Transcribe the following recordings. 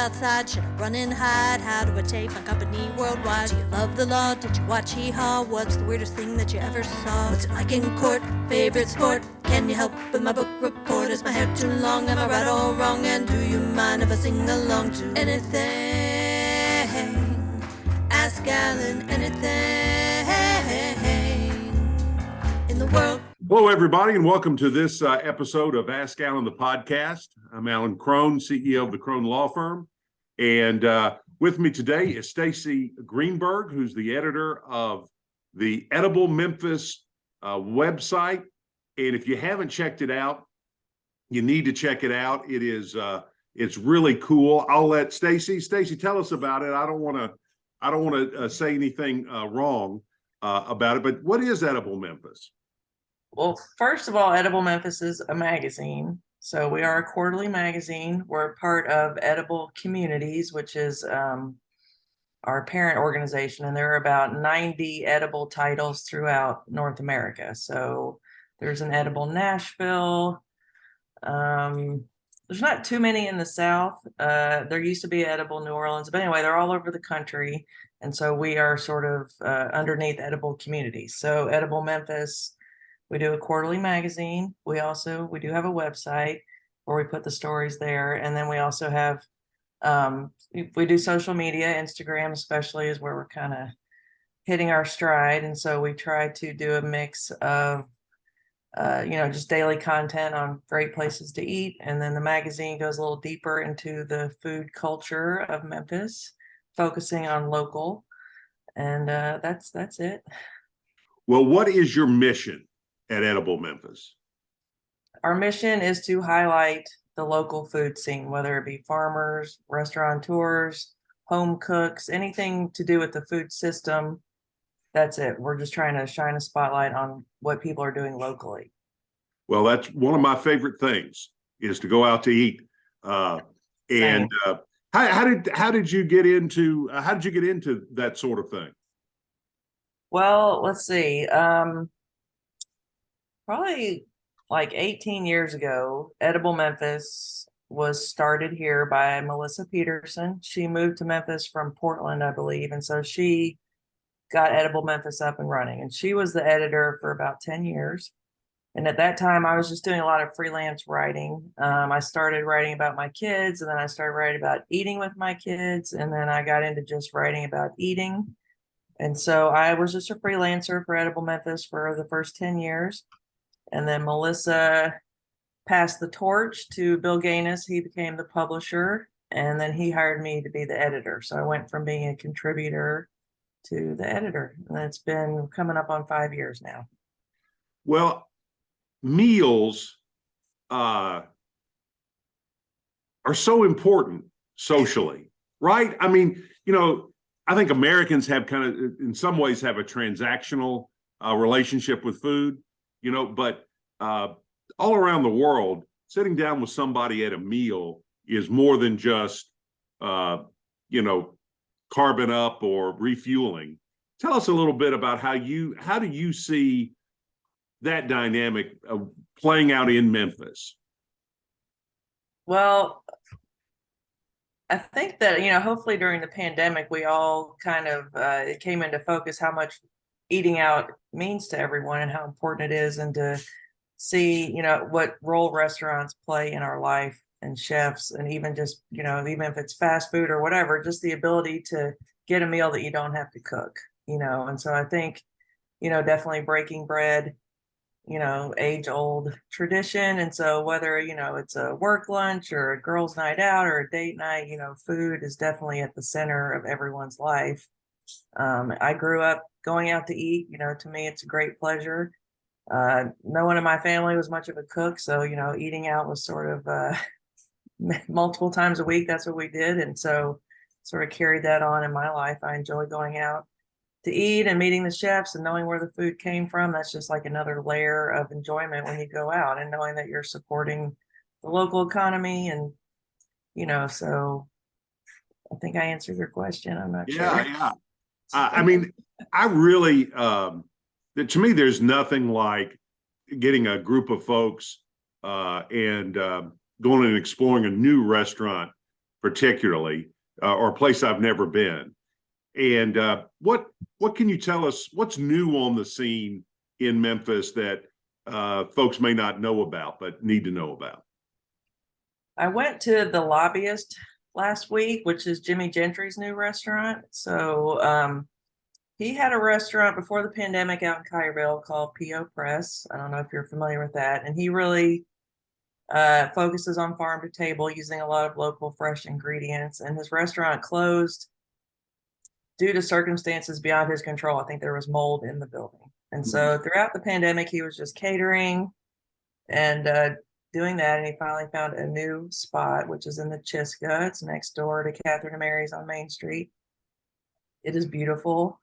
outside? Should I run and hide? How do I take my company worldwide? Do you love the law? Did you watch Hee-Haw? What's the weirdest thing that you ever saw? What's it like in court? Favorite sport? Can you help with my book report? Is my hair too long? Am I right or wrong? And do you mind if I sing along to anything? Ask Alan anything in the world. Hello, everybody, and welcome to this episode of Ask Alan, the podcast. I'm Alan Crone, CEO of the Crone Law Firm. And with me today is Stacey Greenberg, who's the editor of the Edible Memphis website. And if you haven't checked it out, you need to check it out. It's really cool. I'll let Stacey tell us about it. I don't want to say anything wrong about it, but what is Edible Memphis? Well, first of all, Edible Memphis is a magazine. So we are a quarterly magazine. We're part of Edible Communities, which is our parent organization. And there are about 90 edible titles throughout North America. So there's an Edible Nashville. There's not too many in the South. There used to be Edible New Orleans. But anyway, they're all over the country. And so we are sort of underneath Edible Communities. So Edible Memphis, we do a quarterly magazine. We do have a website where we put the stories there. And then we also have, we do social media. Instagram especially is where we're kind of hitting our stride. And so we try to do a mix of, just daily content on great places to eat. And then the magazine goes a little deeper into the food culture of Memphis, focusing on local. And that's it. Well, what is your mission at Edible Memphis? Our mission is to highlight the local food scene, whether it be farmers, restaurateurs, home cooks, anything to do with the food system. That's it. We're just trying to shine a spotlight on what people are doing locally. Well, that's one of my favorite things, is to go out to eat. How did you get into that sort of thing? Well, let's see. Probably like 18 years ago, Edible Memphis was started here by Melissa Peterson. She moved to Memphis from Portland, I believe. And so she got Edible Memphis up and running. And she was the editor for about 10 years. And at that time, I was just doing a lot of freelance writing. I started writing about my kids, and then I started writing about eating with my kids. And then I got into just writing about eating. And so I was just a freelancer for Edible Memphis for the first 10 years. And then Melissa passed the torch to Bill Gaines. He became the publisher, and then he hired me to be the editor. So I went from being a contributor to the editor, and it's been coming up on 5 years now. Well, meals are so important socially, right? I mean, I think Americans have kind of, in some ways, have a transactional relationship with food. But all around the world, sitting down with somebody at a meal is more than just, carbon up or refueling. Tell us a little bit about how do you see that dynamic playing out in Memphis? Well, I think that, hopefully during the pandemic, we all kind of, it came into focus how much eating out means to everyone and how important it is, and to see, what role restaurants play in our life, and chefs, and even just, even if it's fast food or whatever, just the ability to get a meal that you don't have to cook, and so I think, definitely breaking bread, age old tradition. And so whether, it's a work lunch or a girls' night out or a date night, food is definitely at the center of everyone's life. I grew up going out to eat. To me, it's a great pleasure. No one in my family was much of a cook. So, eating out was sort of multiple times a week. That's what we did. And so sort of carried that on in my life. I enjoy going out to eat and meeting the chefs and knowing where the food came from. That's just like another layer of enjoyment when you go out, and knowing that you're supporting the local economy. And, so I think I answered your question. I'm not sure. Yeah. I mean, I really, to me, there's nothing like getting a group of folks and going and exploring a new restaurant particularly, or a place I've never been. And what can you tell us? What's new on the scene in Memphis that folks may not know about but need to know about? I went to the Lobbyist last week, which is Jimmy Gentry's new restaurant. So he had a restaurant before the pandemic out in Collierville called P.O. Press. I don't know if you're familiar with that. And he really focuses on farm to table using a lot of local fresh ingredients. And his restaurant closed due to circumstances beyond his control. I think there was mold in the building. And so throughout the pandemic, he was just catering and doing that. And he finally found a new spot, which is in the Chiska. It's next door to Catherine and Mary's on Main Street. It is beautiful.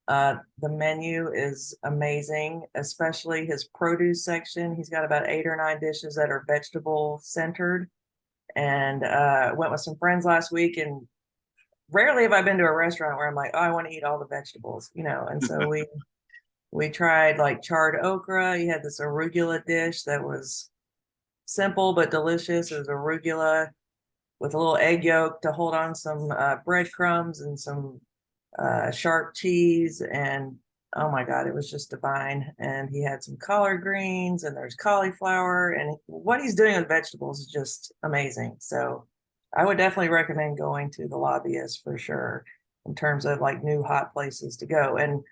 The menu is amazing, especially his produce section. He's got about 8 or 9 dishes that are vegetable centered. And went with some friends last week, and rarely have I been to a restaurant where I'm like, oh, I want to eat all the vegetables, and so we tried like charred okra. He had this arugula dish that was simple but delicious. It was arugula with a little egg yolk to hold on some breadcrumbs and some sharp cheese, and oh my God, it was just divine. And he had some collard greens, and there's cauliflower, and what he's doing with vegetables is just amazing. So I would definitely recommend going to the Lobbyist for sure in terms of like new hot places to go. And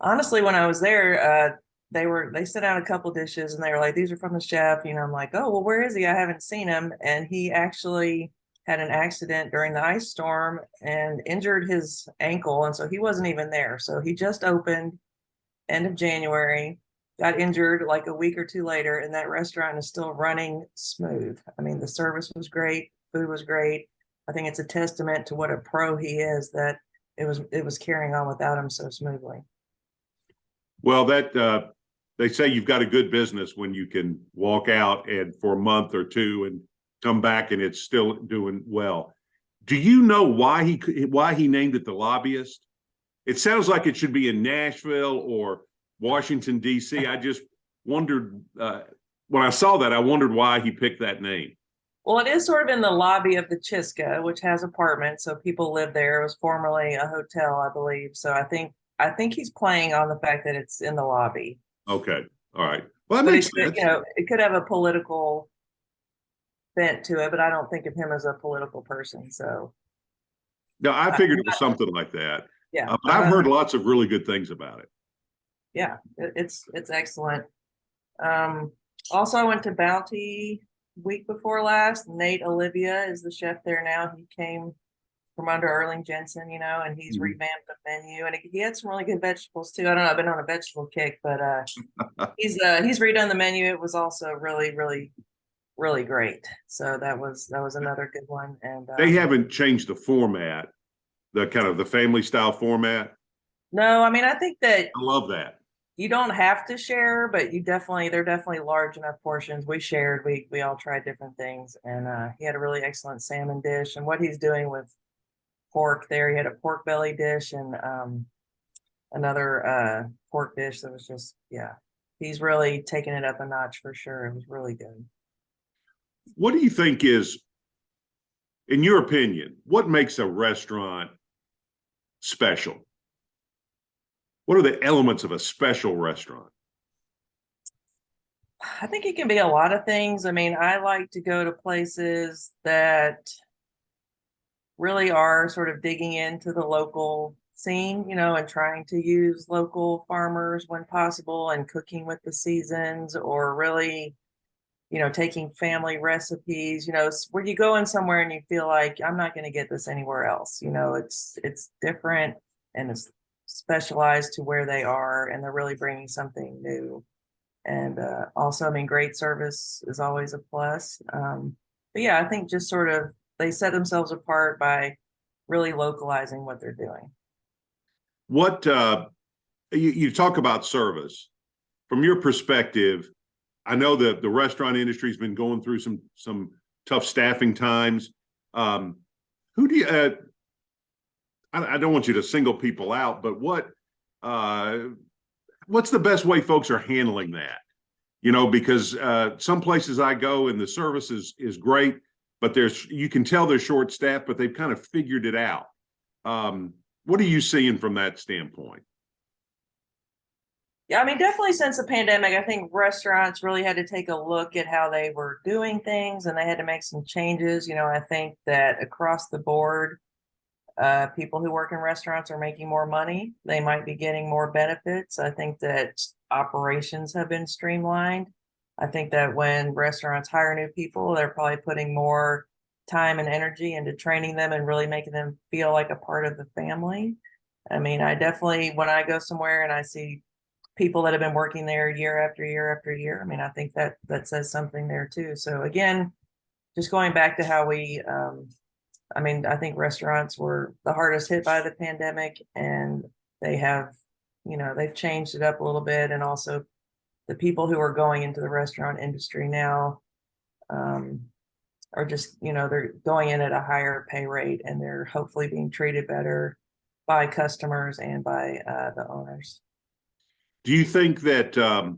honestly, when I was there, they sent out a couple dishes, and they were like, these are from the chef. I'm like, oh, well, where is he? I haven't seen him. And he actually had an accident during the ice storm and injured his ankle. And so he wasn't even there. So he just opened end of January, got injured like a week or two later, and that restaurant is still running smooth. I mean, the service was great. Food was great. I think it's a testament to what a pro he is that it was carrying on without him so smoothly. Well, that they say you've got a good business when you can walk out and for a month or two and come back and it's still doing well. Do you know why he named it the Lobbyist? It sounds like it should be in Nashville or Washington, D.C. I just wondered, when I saw that, I wondered why he picked that name. Well, it is sort of in the lobby of the Chiska, which has apartments, so people live there. It was formerly a hotel, I believe. So I think he's playing on the fact that it's in the lobby. Okay, all right. Well, that makes sense. It could have a political bent to it, but I don't think of him as a political person. So no, I figured it was something like that. Yeah, but I've heard lots of really good things about it. Yeah, it's excellent. Also, I went to Bounty week before last. Nate Olivia is the chef there now. He came from under Erling Jensen, and he's revamped the menu, and he had some really good vegetables too. I don't know, I've been on a vegetable kick, but he's redone the menu. It was also really, really, really great. So that was another good one. And they haven't changed the format, the kind of the family style format. No, I mean, I think that I love that. You don't have to share, but they're definitely large enough portions. We shared, we all tried different things, and he had a really excellent salmon dish. And what he's doing with pork there, he had a pork belly dish and another pork dish that was just, he's really taken it up a notch for sure. It was really good. What do you think is, in your opinion, what makes a restaurant special? What are the elements of a special restaurant? I think it can be a lot of things. I mean, I like to go to places that really are sort of digging into the local scene, and trying to use local farmers when possible and cooking with the seasons, or really, taking family recipes, where you go in somewhere and you feel like I'm not going to get this anywhere else. It's different and it's specialized to where they are, and they're really bringing something new. And also, I mean, great service is always a plus. But yeah, I think just sort of they set themselves apart by really localizing what they're doing. What you talk about service from your perspective. I know that the restaurant industry has been going through some tough staffing times. Who do you? I don't want you to single people out, but what's the best way folks are handling that? Because some places I go and the service is great. but you can tell they're short staffed, but they've kind of figured it out. What are you seeing from that standpoint? Yeah, I mean, definitely since the pandemic, I think restaurants really had to take a look at how they were doing things, and they had to make some changes. I think that across the board, people who work in restaurants are making more money. They might be getting more benefits. I think that operations have been streamlined. I think that when restaurants hire new people, they're probably putting more time and energy into training them and really making them feel like a part of the family. I mean, I definitely, when I go somewhere and I see people that have been working there year after year after year, I mean, I think that says something there too. So again, just going back to how I mean, I think restaurants were the hardest hit by the pandemic, and they have, they've changed it up a little bit. And also the people who are going into the restaurant industry now are just, they're going in at a higher pay rate, and they're hopefully being treated better by customers and by the owners. Do you think that, do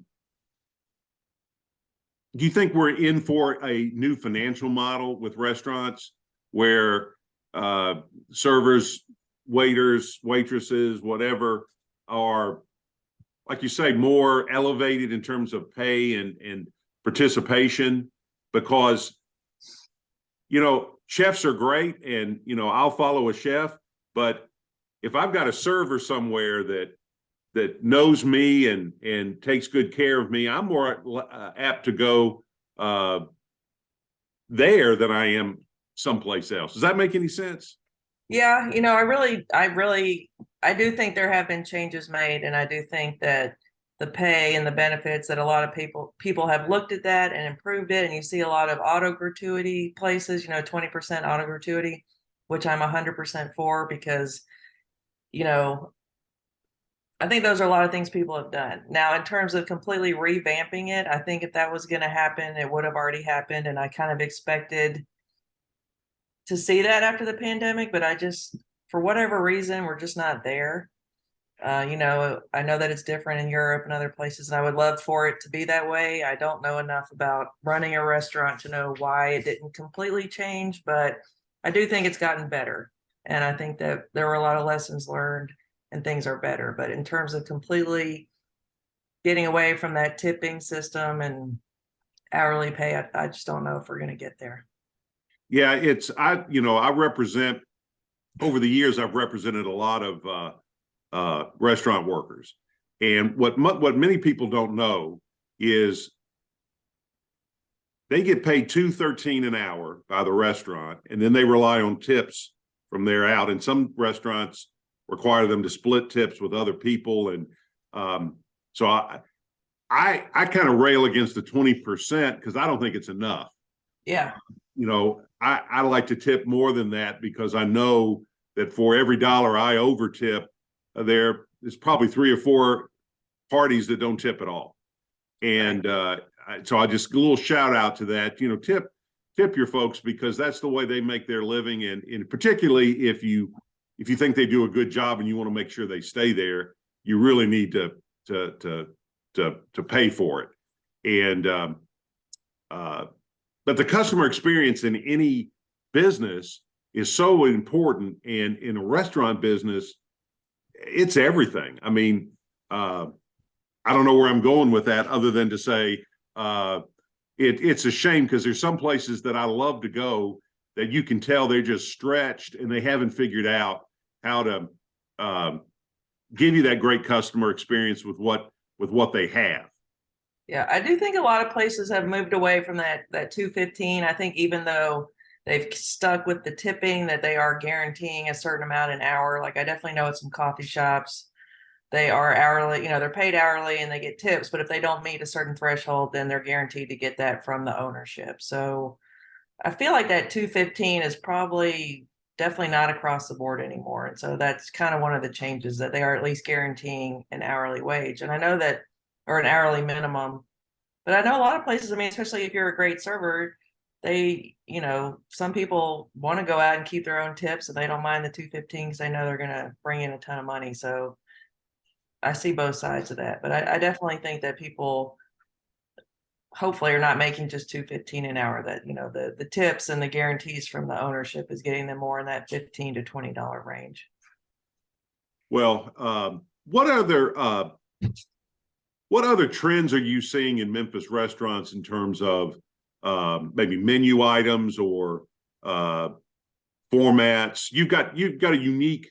you think we're in for a new financial model with restaurants where servers, waiters, waitresses, whatever, are, like you say, more elevated in terms of pay and participation? Because, chefs are great, and, I'll follow a chef, but if I've got a server somewhere that knows me and takes good care of me, I'm more apt to go there than I am someplace else. Does that make any sense? Yeah, I do think there have been changes made, and I do think that the pay and the benefits, that a lot of people have looked at that and improved it. And you see a lot of auto gratuity places, 20% auto gratuity, which I'm 100% for, because, I think those are a lot of things people have done. Now, in terms of completely revamping it, I think if that was going to happen, it would have already happened. And I kind of expected to see that after the pandemic, but for whatever reason, we're just not there. I know that it's different in Europe and other places, and I would love for it to be that way. I don't know enough about running a restaurant to know why it didn't completely change, but I do think it's gotten better. And I think that there were a lot of lessons learned and things are better. But in terms of completely getting away from that tipping system and hourly pay, I just don't know if we're going to get there. Yeah, I represent, over the years, I've represented a lot of restaurant workers. And what many people don't know is they get paid $2.13 an hour by the restaurant, and then they rely on tips from there out. And some restaurants require them to split tips with other people. And so I kind of rail against the 20% because I don't think it's enough. Yeah. I like to tip more than that, because I know that for every dollar I over tip, there is probably 3 or 4 parties that don't tip at all. And so I just, a little shout out to that, tip your folks, because that's the way they make their living. And particularly if you think they do a good job and you want to make sure they stay there, you really need to pay for it. And but the customer experience in any business is so important, and in a restaurant business, it's everything. I mean, I don't know where I'm going with that, other than to say it's a shame, because there's some places that I love to go that you can tell they're just stretched and they haven't figured out how to give you that great customer experience with what they have. Yeah, I do think a lot of places have moved away from that $2.15. I think even though they've stuck with the tipping, that they are guaranteeing a certain amount an hour. Like, I definitely know at some coffee shops, they are hourly, they're paid hourly and they get tips, but if they don't meet a certain threshold, then they're guaranteed to get that from the ownership. So I feel like that $2.15 is probably definitely not across the board anymore. And so that's kind of one of the changes, that they are at least guaranteeing an hourly wage. And I know that, or an hourly minimum, but I know a lot of places, I mean, especially if you're a great server, they, some people want to go out and keep their own tips, and they don't mind the $2.15 because they know they're going to bring in a ton of money. So I see both sides of that, but I definitely think that people hopefully are not making just $2.15 an hour, that, the tips and the guarantees from the ownership is getting them more in that $15 to $20 range. Well, what other trends are you seeing in Memphis restaurants in terms of maybe menu items or formats? You've got a unique,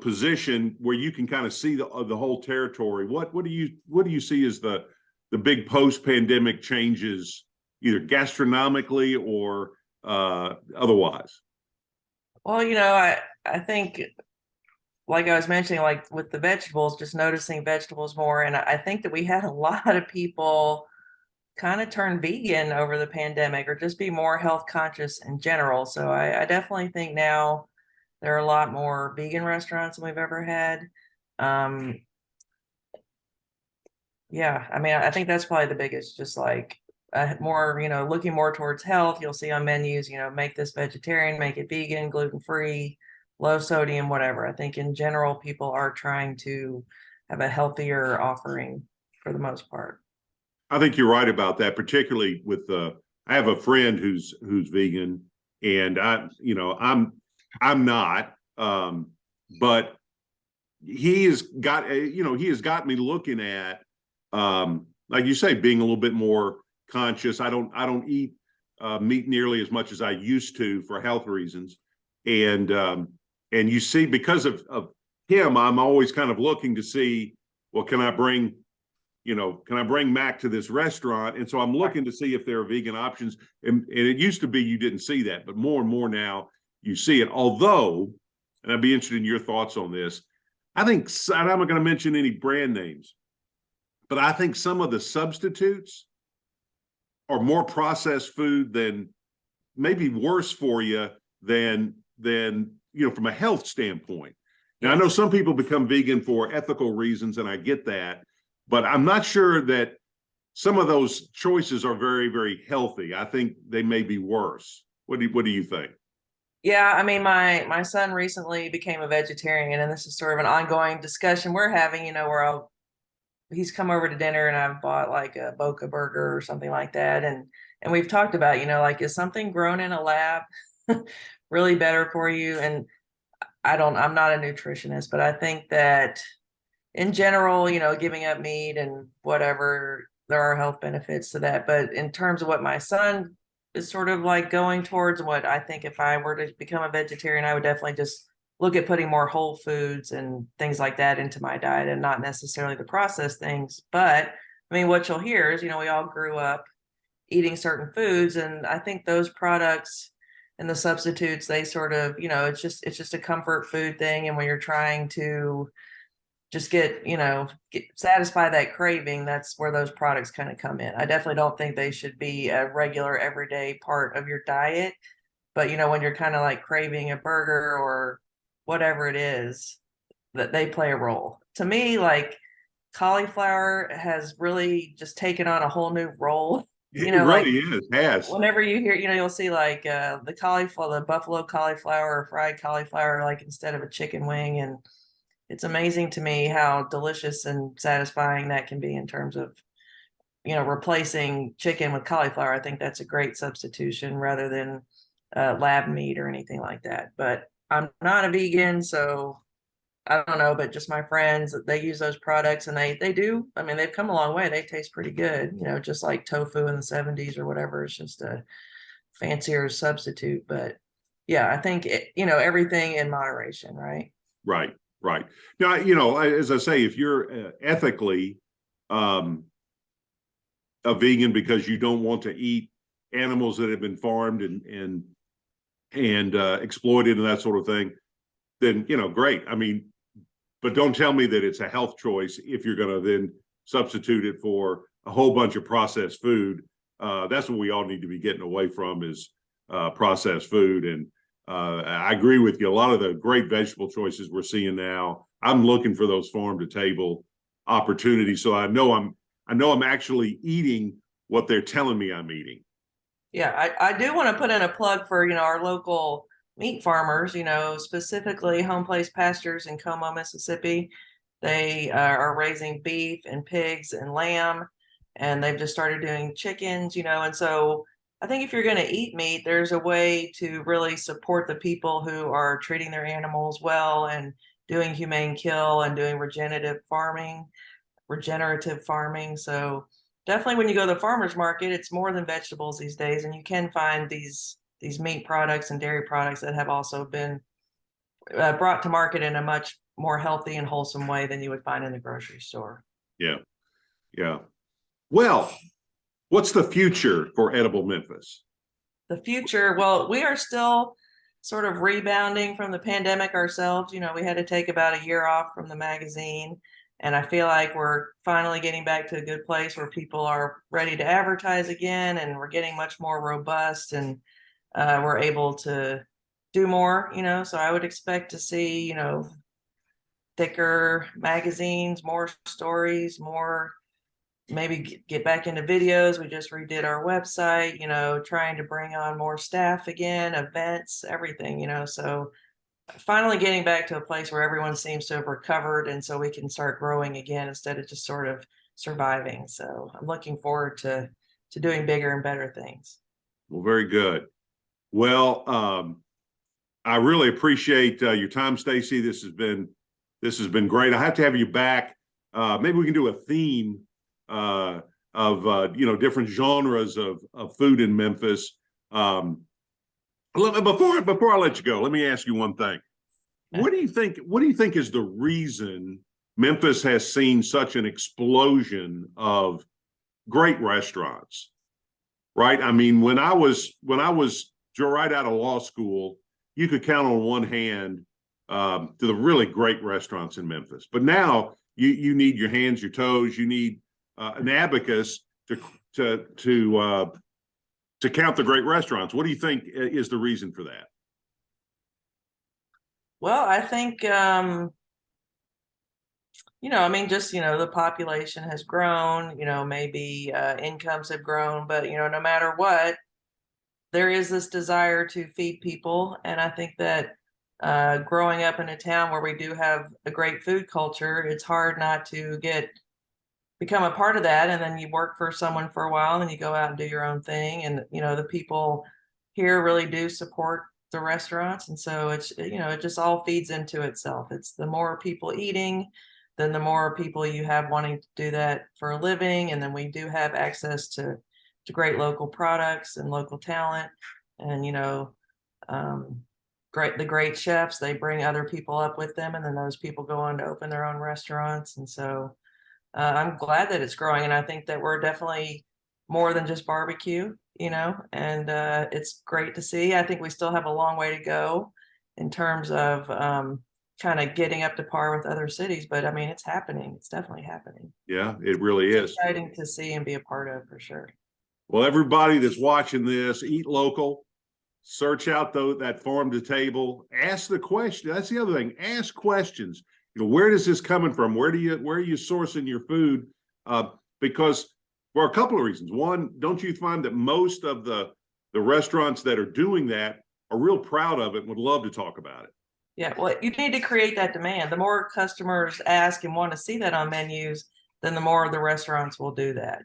position where you can kind of see the whole territory. What do you see as the big post-pandemic changes, either gastronomically or otherwise? Well, I think, like I was mentioning, like with the vegetables, just noticing vegetables more. And I think that we had a lot of people kind of turn vegan over the pandemic, or just be more health conscious in general. So I definitely think now there are a lot more vegan restaurants than we've ever had. Yeah, I mean, I think that's probably the biggest, just like more, looking more towards health. You'll see on menus, make this vegetarian, make it vegan, gluten-free, low sodium, whatever. I think in general, people are trying to have a healthier offering for the most part. I think you're right about that, particularly with I have a friend who's vegan, and I'm not, but he has got me looking at, like you say, being a little bit more conscious. I don't eat meat nearly as much as I used to for health reasons, and you see, because of him, I'm always kind of looking to see, well, can I bring Mac to this restaurant? And so I'm looking to see if there are vegan options. And it used to be you didn't see that, but more and more now you see it. Although, and I'd be interested in your thoughts on this, I think, and I'm not going to mention any brand names, but I think some of the substitutes are more processed food than, maybe worse for you than from a health standpoint. Now, I know some people become vegan for ethical reasons, and I get that, but I'm not sure that some of those choices are very, very healthy. I think they may be worse. What do you think? Yeah, I mean, my son recently became a vegetarian, and this is sort of an ongoing discussion we're having, where he's come over to dinner and I've bought like a Boca burger or something like that. And we've talked about, like, is something grown in a lab really better for you? And I'm not a nutritionist, but I think that in general, giving up meat and whatever, there are health benefits to that. But in terms of what my son is sort of like going towards, and what I think if I were to become a vegetarian, I would definitely just look at putting more whole foods and things like that into my diet, and not necessarily the processed things. But I mean, what you'll hear is, we all grew up eating certain foods, and I think those products and the substitutes, they sort of, it's just a comfort food thing. And when you're trying to just satisfy that craving, that's where those products kind of come in. I definitely don't think they should be a regular everyday part of your diet. But, when you're kind of like craving a burger or whatever it is, that they play a role. To me, like, cauliflower has really just taken on a whole new role. It really has. Whenever you hear, you'll see like the cauliflower, the buffalo cauliflower or fried cauliflower, like instead of a chicken wing. And it's amazing to me how delicious and satisfying that can be in terms of, replacing chicken with cauliflower. I think that's a great substitution rather than lab meat or anything like that. But I'm not a vegan, so I don't know, but just my friends, they use those products, and they do. I mean, they've come a long way. They taste pretty good, just like tofu in the 70s or whatever. It's just a fancier substitute. But yeah, I think everything in moderation, right? Right. Now, as I say, if you're ethically a vegan because you don't want to eat animals that have been farmed and exploited and that sort of thing, then, great. I mean, but don't tell me that it's a health choice if you're going to then substitute it for a whole bunch of processed food. That's what we all need to be getting away from, is processed food. And I agree with you. A lot of the great vegetable choices we're seeing now, I'm looking for those farm to table opportunities, so I know I'm actually eating what they're telling me I'm eating. Yeah, I do want to put in a plug for, our local meat farmers, specifically Home Place Pastures in Como, Mississippi. They are raising beef and pigs and lamb, and they've just started doing chickens, and so I think if you're going to eat meat, there's a way to really support the people who are treating their animals well and doing humane kill and doing regenerative farming. So definitely when you go to the farmer's market, it's more than vegetables these days, and you can find these meat products and dairy products that have also been brought to market in a much more healthy and wholesome way than you would find in the grocery store. Yeah. Yeah. Well, what's the future for Edible Memphis? The future, well, we are still sort of rebounding from the pandemic ourselves. We had to take about a year off from the magazine, and I feel like we're finally getting back to a good place where people are ready to advertise again, and we're getting much more robust, and we're able to do more, so I would expect to see, thicker magazines, more stories, more, maybe get back into videos. We just redid our website, trying to bring on more staff again, events, everything, so finally getting back to a place where everyone seems to have recovered, and so we can start growing again instead of just sort of surviving. So I'm looking forward to doing bigger and better things. Well, very good. Well, I really appreciate your time, Stacey. This has been great. I have to have you back. Maybe we can do a theme of different genres of food in Memphis. Before I let you go, let me ask you one thing. What do you think is the reason Memphis has seen such an explosion of great restaurants? Right? I mean, when I was right out of law school, you could count on one hand to the really great restaurants in Memphis. But now you need your hands, your toes. You need an abacus to count the great restaurants. What do you think is the reason for that? Well, I think the population has grown. Maybe incomes have grown, but no matter what, there is this desire to feed people, and I think that growing up in a town where we do have a great food culture, it's hard not to become a part of that. And then you work for someone for a while, and then you go out and do your own thing. And the people here really do support the restaurants, and so it's it just all feeds into itself. It's the more people eating, then the more people you have wanting to do that for a living, and then we do have access to great local products and local talent, and the great chefs, they bring other people up with them, and then those people go on to open their own restaurants. And so I'm glad that it's growing, and I think that we're definitely more than just barbecue, and it's great to see. I think we still have a long way to go in terms of kind of getting up to par with other cities, but I mean, it's happening. It's definitely happening. Yeah, it really is. Exciting to see and be a part of, for sure. Well, everybody that's watching this, eat local, search out that farm to table, ask the question. That's the other thing. Ask questions. Where does this coming from? Where are you sourcing your food? Because for a couple of reasons. One, don't you find that most of the restaurants that are doing that are real proud of it and would love to talk about it? Yeah, well, you need to create that demand. The more customers ask and want to see that on menus, then the more the restaurants will do that,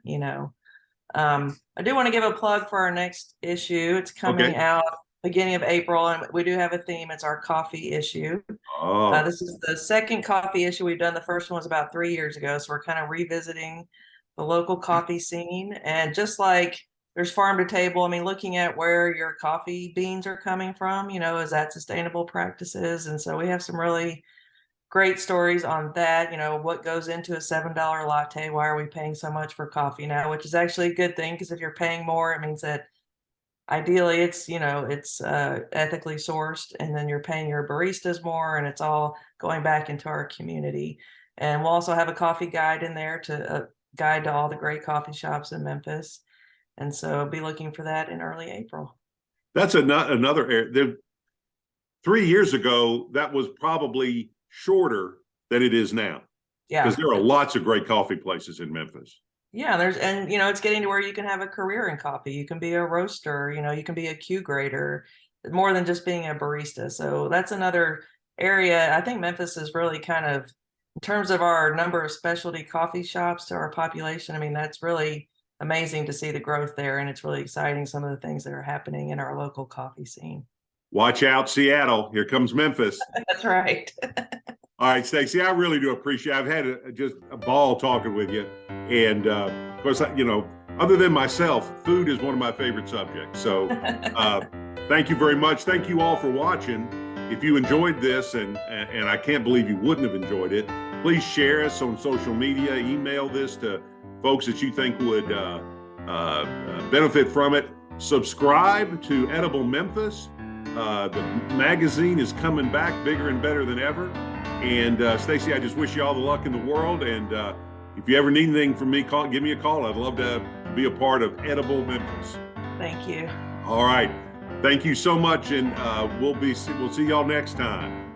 I do want to give a plug for our next issue. It's coming out beginning of April, and we do have a theme. It's our coffee issue. Oh. This is the second coffee issue we've done. The first one was about 3 years ago, so we're kind of revisiting the local coffee scene. And just like there's farm to table, I mean, looking at where your coffee beans are coming from, is that sustainable practices? And so we have some really great stories on that. What goes into a $7 latte? Why are we paying so much for coffee now? Which is actually a good thing, because if you're paying more, it means that ideally it's ethically sourced, and then you're paying your baristas more, and it's all going back into our community. And we'll also have a coffee guide in there to guide to all the great coffee shops in Memphis. And so be looking for that in early April. That's another area. 3 years ago, that was probably shorter than it is now. Yeah, because there are lots of great coffee places in Memphis. Yeah, it's getting to where you can have a career in coffee. You can be a roaster, you can be a Q grader, more than just being a barista. So that's another area. I think Memphis is really kind of In terms of our number of specialty coffee shops to our population, I mean, that's really amazing to see the growth there. And it's really exciting, some of the things that are happening in our local coffee scene. Watch out, Seattle. Here comes Memphis. That's right. All right, Stacey, I really do appreciate it. I've had just a ball talking with you. And of course, other than myself, food is one of my favorite subjects. So thank you very much. Thank you all for watching. If you enjoyed this, and I can't believe you wouldn't have enjoyed it, please share us on social media, email this to folks that you think would benefit from it. Subscribe to Edible Memphis. The magazine is coming back bigger and better than ever. And Stacey, I just wish you all the luck in the world. And if you ever need anything from me, give me a call. I'd love to be a part of Edible Memphis. Thank you. All right. Thank you so much. And we'll see y'all next time.